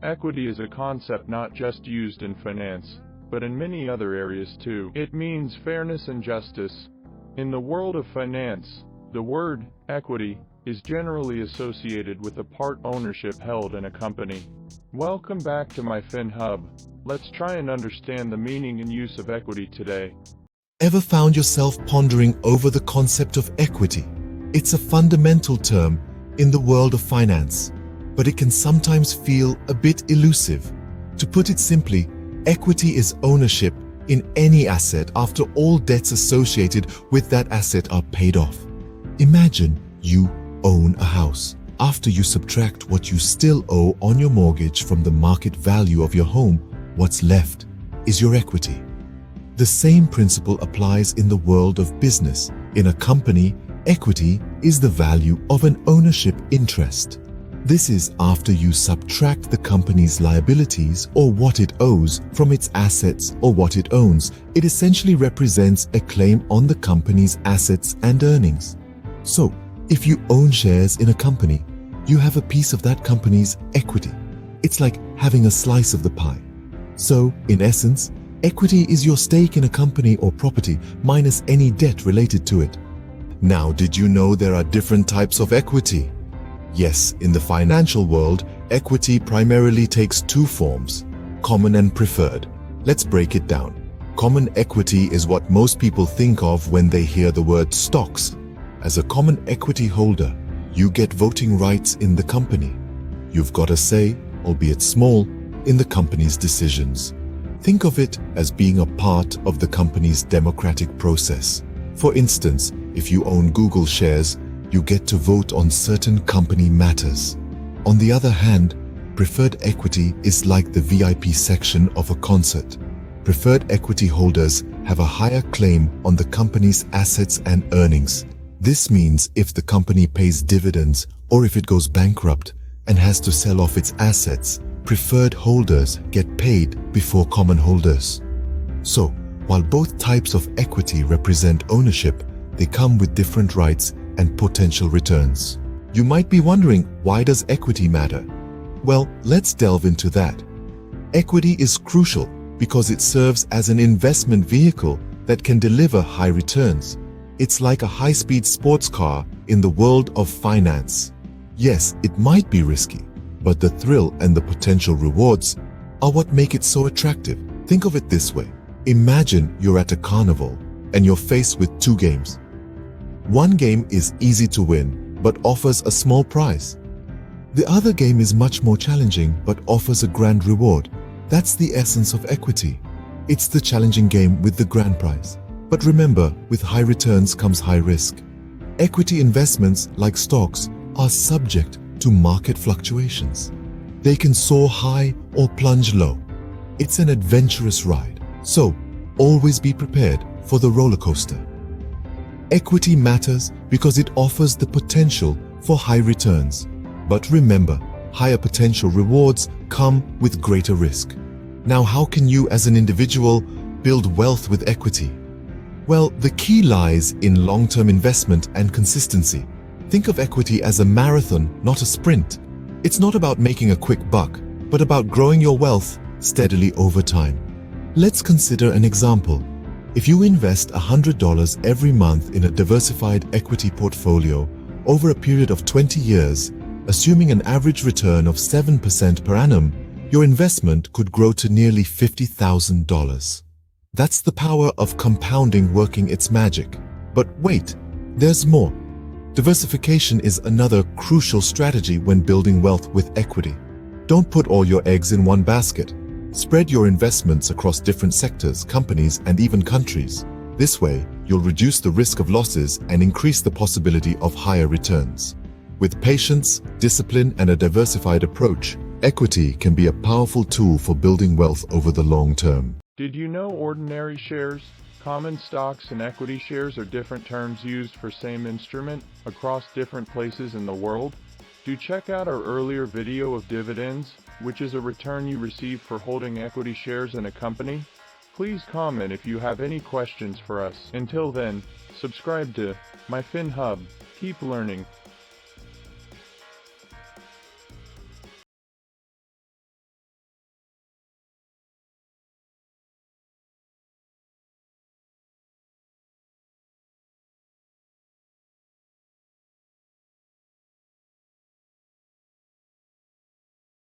Equity is a concept not just used in finance, but in many other areas too. It means fairness and justice. In the world of finance, the word equity is generally associated with a part ownership held in a company. Welcome back to my FinHub. Let's try and understand the meaning and use of equity today. Ever found yourself pondering over the concept of equity? It's a fundamental term in the world of finance, but it can sometimes feel a bit elusive. To put it simply, equity is ownership in any asset after all debts associated with that asset are paid off. Imagine you own a house. After you subtract what you still owe on your mortgage from the market value of your home, what's left is your equity. The same principle applies in the world of business. In a company, equity is the value of an ownership interest. This is after you subtract the company's liabilities or what it owes from its assets or what it owns. It essentially represents a claim on the company's assets and earnings. So, if you own shares in a company, you have a piece of that company's equity. It's like having a slice of the pie. So, in essence, equity is your stake in a company or property minus any debt related to it. Now, did you know there are different types of equity? Yes, in the financial world, equity primarily takes two forms, common and preferred. Let's break it down. Common equity is what most people think of when they hear the word stocks. As a common equity holder, you get voting rights in the company. You've got a say, albeit small, in the company's decisions. Think of it as being a part of the company's democratic process. For instance, if you own Google shares, you get to vote on certain company matters. On the other hand, preferred equity is like the VIP section of a concert. Preferred equity holders have a higher claim on the company's assets and earnings. This means if the company pays dividends or if it goes bankrupt and has to sell off its assets, preferred holders get paid before common holders. So, while both types of equity represent ownership, they come with different rights and potential returns. You might be wondering, why does equity matter? Well, let's delve into that. Equity is crucial because it serves as an investment vehicle that can deliver high returns. It's like a high-speed sports car in the world of finance. Yes, it might be risky, but the thrill and the potential rewards are what make it so attractive. Think of it this way. Imagine you're at a carnival and you're faced with two games. One game is easy to win, but offers a small prize. The other game is much more challenging, but offers a grand reward. That's the essence of equity. It's the challenging game with the grand prize. But remember, with high returns comes high risk. Equity investments, like stocks, are subject to market fluctuations. They can soar high or plunge low. It's an adventurous ride. So, always be prepared for the roller coaster. Equity matters because it offers the potential for high returns. But remember, higher potential rewards come with greater risk. Now, how can you as an individual build wealth with equity? Well, the key lies in long-term investment and consistency. Think of equity as a marathon, not a sprint. It's not about making a quick buck, but about growing your wealth steadily over time. Let's consider an example. If you invest $100 every month in a diversified equity portfolio over a period of 20 years, assuming an average return of 7% per annum, your investment could grow to nearly $50,000. That's the power of compounding working its magic. But wait, there's more. Diversification is another crucial strategy when building wealth with equity. Don't put all your eggs in one basket. Spread your investments across different sectors, companies, and even countries. This way, you'll reduce the risk of losses and increase the possibility of higher returns. With patience, discipline, and a diversified approach, equity can be a powerful tool for building wealth over the long term. Did you know ordinary shares, common stocks, and equity shares are different terms used for same instrument across different places in the world? Do check out our earlier video of dividends, which is a return you receive for holding equity shares in a company. Please comment if you have any questions for us. Until then, subscribe to my FinHub. Keep learning.